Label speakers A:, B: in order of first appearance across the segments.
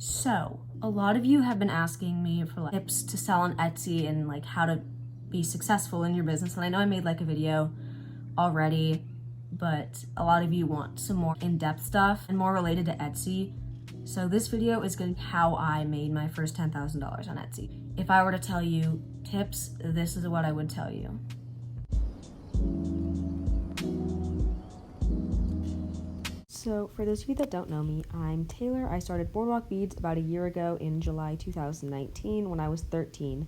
A: So, a lot of you have been asking me for like tips to sell on Etsy and like how to be successful in your business. And I know I made like a video already, but a lot of you want some more in-depth stuff and more related to Etsy. So this video is going to be how I made my first $10,000 on Etsy. If I were to tell you tips, this is what I would tell you. So for those of you that don't know me, I'm Taylor. I started Boardwalk Beads about a year ago in July 2019 when I was 13.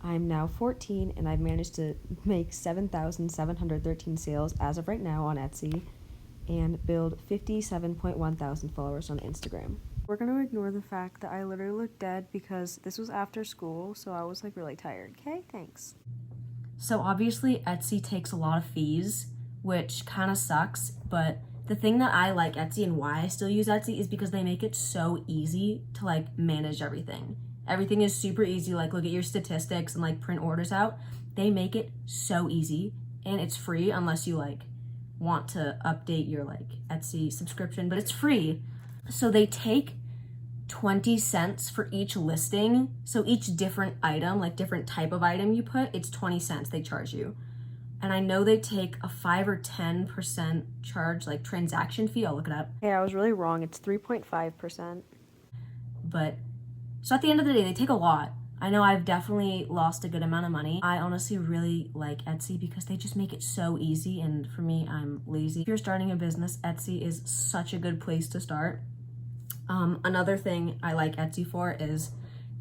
A: I'm now 14 and I've managed to make 7,713 sales as of right now on Etsy and build 57.1 thousand followers on Instagram. We're going to ignore the fact that I literally look dead because this was after school, so I was like really tired. Okay, thanks. So obviously Etsy takes a lot of fees, which kind of sucks, but the thing that I like Etsy and why I still use Etsy is because they make it so easy to like manage everything. Everything is super easy, like look at your statistics and like print orders out. They make it so easy and it's free unless you like want to update your like Etsy subscription, but it's free. So they take 20 cents for each listing. So each different item, like different type of item you put, it's 20 cents they charge you. And I know they take a 5 or 10% charge, like transaction fee. I'll look it up. Hey, I was really wrong. It's 3.5%. But, so at the end of the day, they take a lot. I know I've definitely lost a good amount of money. I honestly really like Etsy because they just make it so easy. And for me, I'm lazy. If you're starting a business, Etsy is such a good place to start. Another thing I like Etsy for is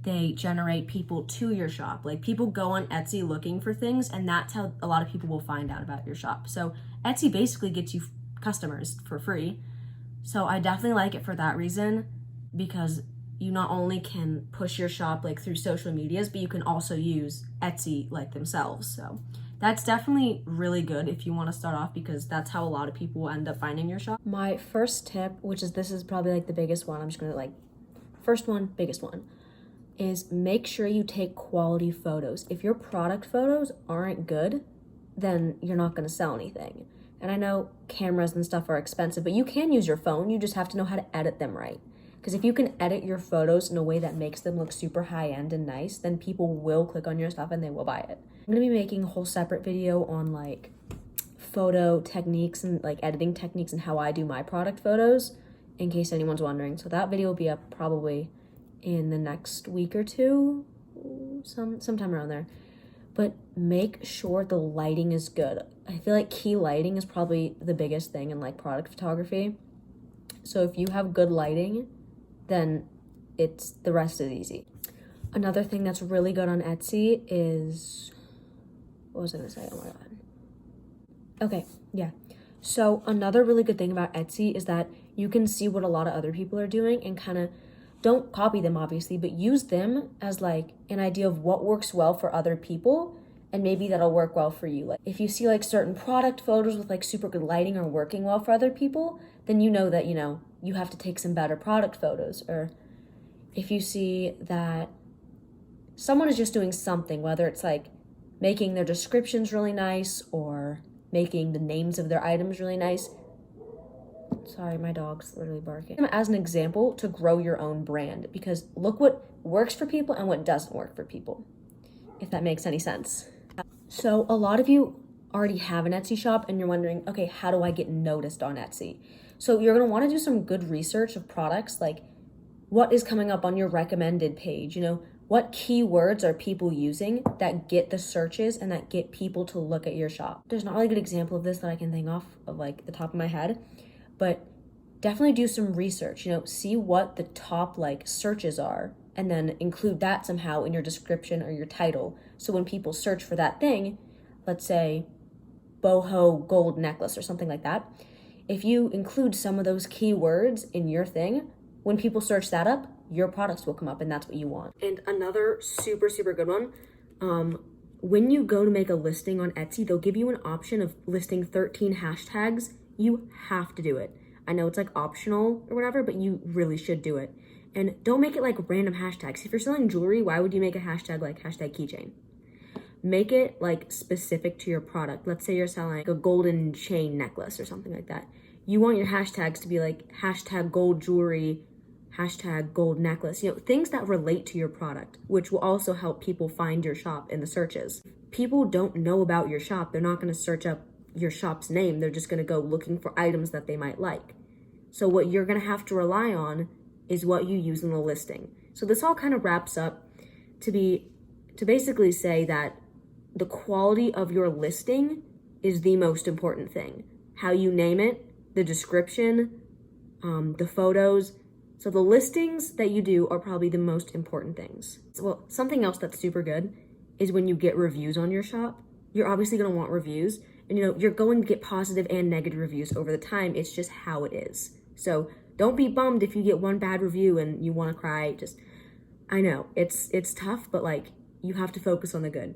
A: they generate people to your shop. Like people go on Etsy looking for things and that's how a lot of people will find out about your shop. So Etsy basically gets you customers for free. So I definitely like it for that reason because you not only can push your shop like through social medias, but you can also use Etsy like themselves. So that's definitely really good if you want to start off because that's how a lot of people will end up finding your shop. My first tip, this is probably like the biggest one. I'm just gonna like, first one, biggest one, is make sure you take quality photos. If your product photos aren't good, then you're not gonna sell anything. And I know cameras and stuff are expensive, but you can use your phone. You just have to know how to edit them right. Because if you can edit your photos in a way that makes them look super high-end and nice, then people will click on your stuff and they will buy it. I'm gonna be making a whole separate video on like photo techniques and like editing techniques and how I do my product photos, in case anyone's wondering. So that video will be up probably in the next week or two, sometime around there. But make sure the lighting is good. I feel like key lighting is probably the biggest thing in like product photography. So if you have good lighting, then the rest is easy. Another thing that's really good on Etsy is, what was I gonna say? Oh my God. Okay, yeah. So another really good thing about Etsy is that you can see what a lot of other people are doing and kind of don't copy them obviously, but use them as like an idea of what works well for other people and maybe that'll work well for you. Like if you see like certain product photos with like super good lighting are working well for other people, then you know that, you have to take some better product photos. Or if you see that someone is just doing something, whether it's like making their descriptions really nice or making the names of their items really nice. Sorry, my dog's literally barking. As an example to grow your own brand, because look what works for people and what doesn't work for people, if that makes any sense. So a lot of you already have an Etsy shop and you're wondering, okay, how do I get noticed on Etsy? So you're gonna wanna do some good research of products, like what is coming up on your recommended page, what keywords are people using that get the searches and that get people to look at your shop. There's not really a good example of this that I can think of like the top of my head, but definitely do some research, see what the top like searches are and then include that somehow in your description or your title. So when people search for that thing, let's say boho gold necklace or something like that, if you include some of those keywords in your thing, when people search that up, your products will come up and that's what you want. And another super, super good one, when you go to make a listing on Etsy, they'll give you an option of listing 13 hashtags. You have to do it. I know it's like optional or whatever, but you really should do it. And don't make it like random hashtags. If you're selling jewelry, why would you make a hashtag like hashtag keychain? Make it like specific to your product. Let's say you're selling like a golden chain necklace or something like that. You want your hashtags to be like hashtag gold jewelry, hashtag gold necklace, things that relate to your product, which will also help people find your shop in the searches. People don't know about your shop. They're not going to search up your shop's name. They're just going to go looking for items that they might like. So what you're going to have to rely on is what you use in the listing. So this all kind of wraps up to basically say that the quality of your listing is the most important thing. How you name it, the description, the photos. So the listings that you do are probably the most important things. Well, something else that's super good is when you get reviews on your shop. You're obviously going to want reviews, and you're going to get positive and negative reviews over the time. It's just how it is. So don't be bummed if you get one bad review and you want to cry. I know it's tough, but you have to focus on the good.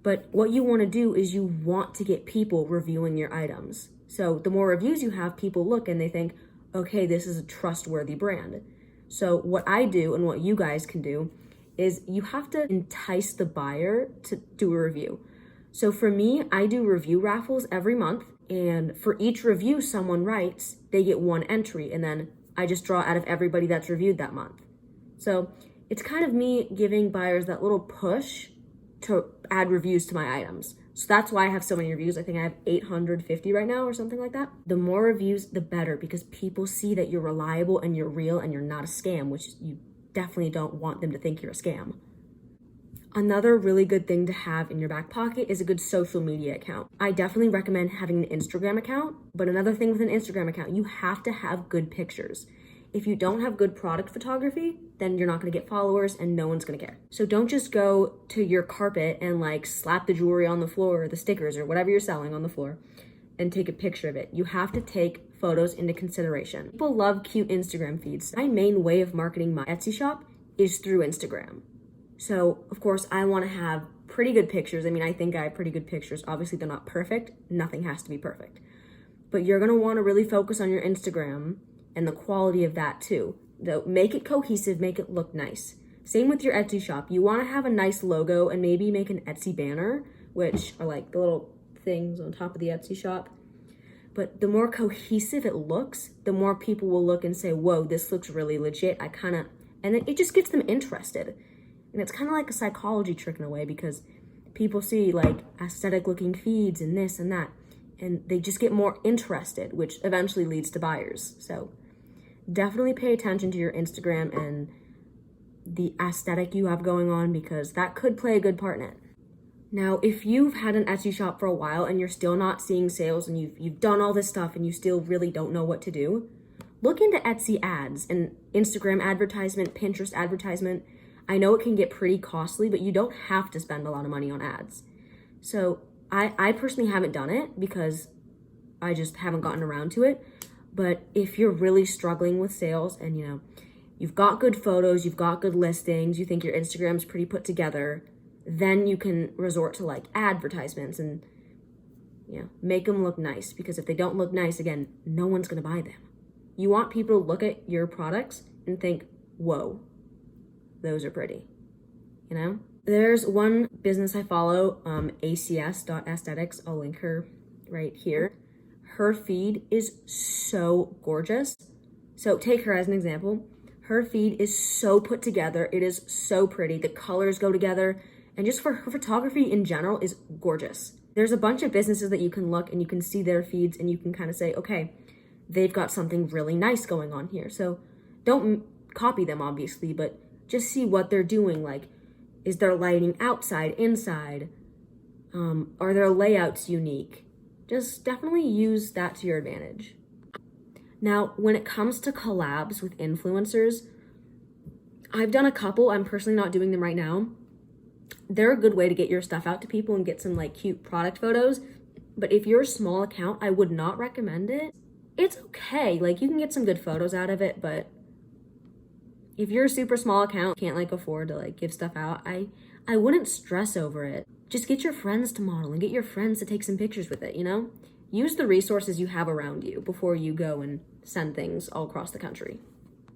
A: But what you want to do is you want to get people reviewing your items. So the more reviews you have, people look and they think, okay, this is a trustworthy brand. So what I do and what you guys can do is you have to entice the buyer to do a review. So for me, I do review raffles every month, and for each review someone writes, they get one entry, and then I just draw out of everybody that's reviewed that month. So it's kind of me giving buyers that little push to add reviews to my items. So that's why I have so many reviews. I think I have 850 right now or something like that. The more reviews, the better, because people see that you're reliable and you're real and you're not a scam, which you definitely don't want them to think you're a scam. Another really good thing to have in your back pocket is a good social media account. I definitely recommend having an Instagram account, but another thing with an Instagram account, you have to have good pictures. If you don't have good product photography, then you're not going to get followers and no one's going to care. So don't just go to your carpet and slap the jewelry on the floor or the stickers or whatever you're selling on the floor and take a picture of it. You have to take photos into consideration. People love cute Instagram feeds. My main way of marketing my Etsy shop is through Instagram. So of course I want to have pretty good pictures. I think I have pretty good pictures. Obviously they're not perfect. Nothing has to be perfect. But you're going to want to really focus on your Instagram and the quality of that too. Make it cohesive, make it look nice. Same with your Etsy shop. You want to have a nice logo and maybe make an Etsy banner, which are the little things on top of the Etsy shop. But the more cohesive it looks, the more people will look and say, whoa, this looks really legit. And then it just gets them interested. And it's kind of like a psychology trick in a way, because people see aesthetic looking feeds and this and that, and they just get more interested, which eventually leads to buyers. So definitely pay attention to your Instagram and the aesthetic you have going on, because that could play a good part in it. Now, if you've had an Etsy shop for a while and you're still not seeing sales and you've done all this stuff and you still really don't know what to do, look into Etsy ads and Instagram advertisement, Pinterest advertisement. I know it can get pretty costly, but you don't have to spend a lot of money on ads. So I personally haven't done it because I just haven't gotten around to it. But if you're really struggling with sales and you've got good photos, you've got good listings, you think your Instagram's pretty put together, then you can resort to advertisements and make them look nice, because if they don't look nice, again, no one's going to buy them. You want people to look at your products and think, whoa, those are pretty. There's one business I follow, acs.aesthetics. I'll link her right here. Her feed is so gorgeous. So take her as an example. Her feed is so put together. It is so pretty. The colors go together. And just for her photography in general is gorgeous. There's a bunch of businesses that you can look and you can see their feeds and you can kind of say, okay, they've got something really nice going on here. So don't copy them, obviously, but just see what they're doing. Is their lighting outside, inside? Are their layouts unique? Just definitely use that to your advantage. Now, when it comes to collabs with influencers, I've done a couple. I'm personally not doing them right now. They're a good way to get your stuff out to people and get some cute product photos. But if you're a small account, I would not recommend it. It's okay. You can get some good photos out of it, but if you're a super small account, can't afford to give stuff out, I wouldn't stress over it. Just get your friends to model and get your friends to take some pictures with it, Use the resources you have around you before you go and send things all across the country.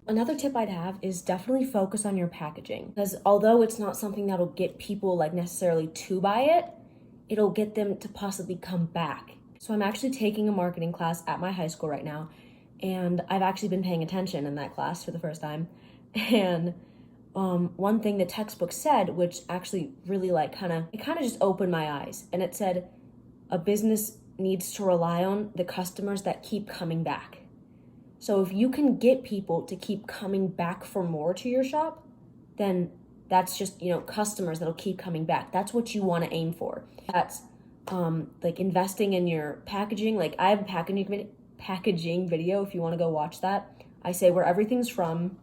A: Another tip I'd have is definitely focus on your packaging, because although it's not something that'll get people necessarily to buy it, it'll get them to possibly come back. So I'm actually taking a marketing class at my high school right now, and I've actually been paying attention in that class for the first time. And one thing the textbook said, which actually really it kind of just opened my eyes, and it said a business needs to rely on the customers that keep coming back. So if you can get people to keep coming back for more to your shop, then that's just, customers that'll keep coming back. That's what you want to aim for. That's investing in your packaging. Like, I have a packaging video if you want to go watch that. I say where everything's from,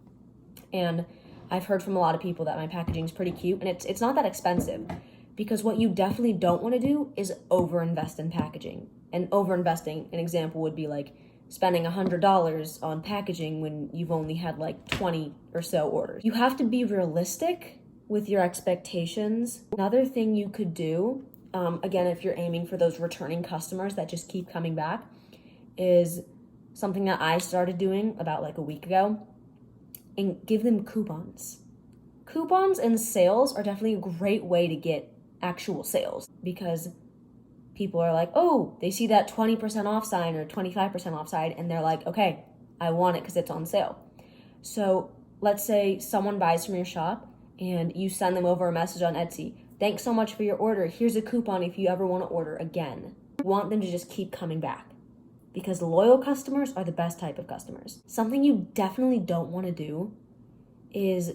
A: and I've heard from a lot of people that my packaging is pretty cute, and it's not that expensive, because what you definitely don't want to do is overinvest in packaging. And overinvesting, an example would be like spending $100 on packaging when you've only had like 20 or so orders. You have to be realistic with your expectations. Another thing you could do, again, if you're aiming for those returning customers that just keep coming back, is something that I started doing about like a week ago, and give them coupons. Coupons and sales are definitely a great way to get actual sales, because people are like, oh, they see that 20% off sign or 25% off sign, and they're like, okay, I want it because it's on sale. So let's say someone buys from your shop and you send them over a message on Etsy. Thanks so much for your order. Here's a coupon if you ever want to order again. You want them to just keep coming back, because loyal customers are the best type of customers. Something you definitely don't want to do is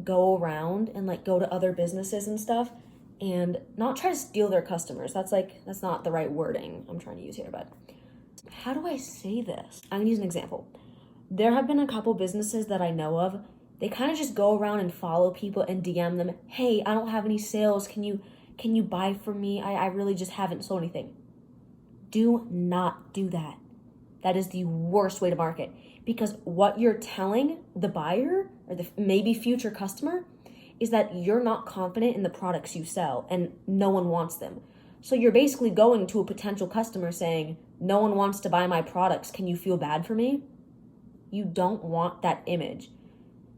A: go around and go to other businesses and stuff and not try to steal their customers. That's not the right wording I'm trying to use here, but how do I say this? I'm gonna use an example. There have been a couple businesses that I know of. They kind of just go around and follow people and DM them, hey, I don't have any sales. Can you buy from me? I really just haven't sold anything. Do not do that. That is the worst way to market, because what you're telling the buyer or the maybe future customer is that you're not confident in the products you sell and no one wants them. So you're basically going to a potential customer saying, no one wants to buy my products. Can you feel bad for me? You don't want that image.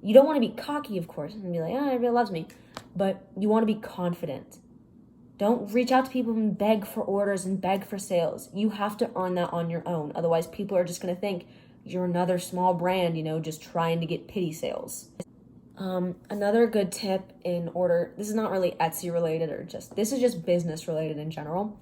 A: You don't want to be cocky, of course, and be like, everybody loves me. But you want to be confident. Don't reach out to people and beg for orders and beg for sales. You have to earn that on your own. Otherwise, people are just going to think you're another small brand, just trying to get pity sales. Another good tip in order, this is not really Etsy related this is just business related in general.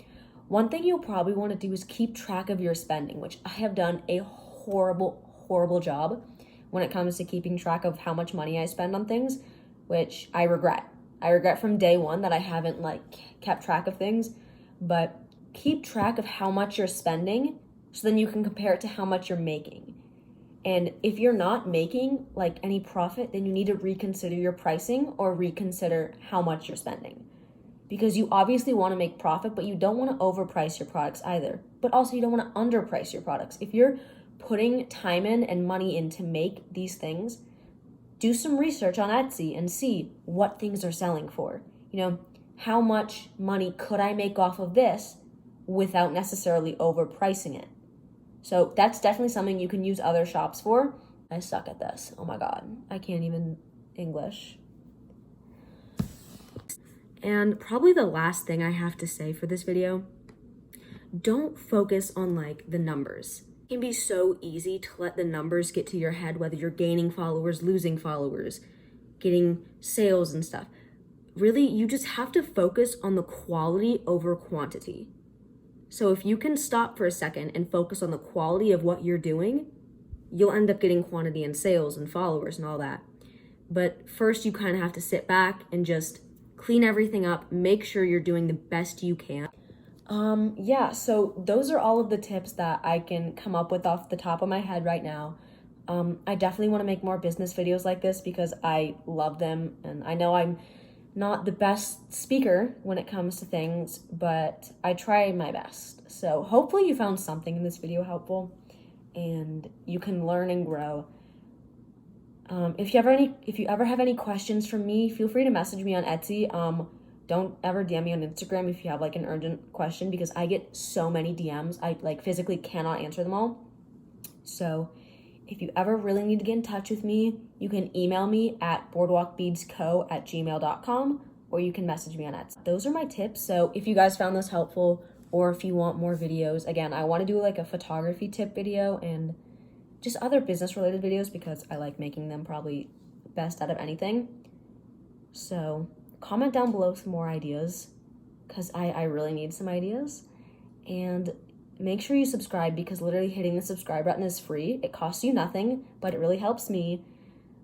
A: One thing you'll probably want to do is keep track of your spending, which I have done a horrible job when it comes to keeping track of how much money I spend on things, which I regret. I regret from day one that I haven't kept track of things, but keep track of how much you're spending so then you can compare it to how much you're making. And if you're not making any profit, then you need to reconsider your pricing or reconsider how much you're spending. Because you obviously want to make profit, but you don't want to overprice your products either. But also you don't want to underprice your products. If you're putting time in and money in to make these things, do some research on Etsy and see what things are selling for. How much money could I make off of this without necessarily overpricing it? So that's definitely something you can use other shops for. I suck at this. Oh my God. I can't even English. And probably the last thing I have to say for this video, don't focus on the numbers. It can be so easy to let the numbers get to your head, whether you're gaining followers, losing followers, getting sales and stuff. Really, you just have to focus on the quality over quantity. So if you can stop for a second and focus on the quality of what you're doing, you'll end up getting quantity and sales and followers and all that. But first you kind of have to sit back and just clean everything up, make sure you're doing the best you can. So those are all of the tips that I can come up with off the top of my head right now. I definitely want to make more business videos like this because I love them, and I know I'm not the best speaker when it comes to things, but I try my best. So hopefully you found something in this video helpful and you can learn and grow. If you ever have any questions from me, feel free to message me on Etsy. Don't ever DM me on Instagram if you have an urgent question, because I get so many DMs. I physically cannot answer them all. So if you ever really need to get in touch with me, you can email me at boardwalkbeadsco@gmail.com, or you can message me on Etsy. Those are my tips. So if you guys found this helpful, or if you want more videos, again, I want to do a photography tip video and just other business related videos because I like making them probably best out of anything. So comment down below some more ideas, because I really need some ideas. And make sure you subscribe, because literally hitting the subscribe button is free. It costs you nothing, but it really helps me.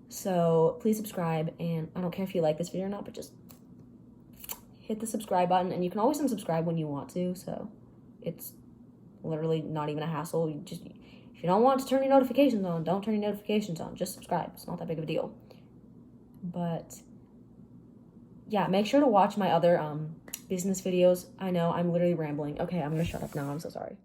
A: So please subscribe, and I don't care if you like this video or not, but just hit the subscribe button, and you can always unsubscribe when you want to, so it's literally not even a hassle. If you don't want to turn your notifications on, don't turn your notifications on. Just subscribe. It's not that big of a deal. But yeah, make sure to watch my other business videos. I know I'm literally rambling. Okay, I'm gonna shut up now. I'm so sorry.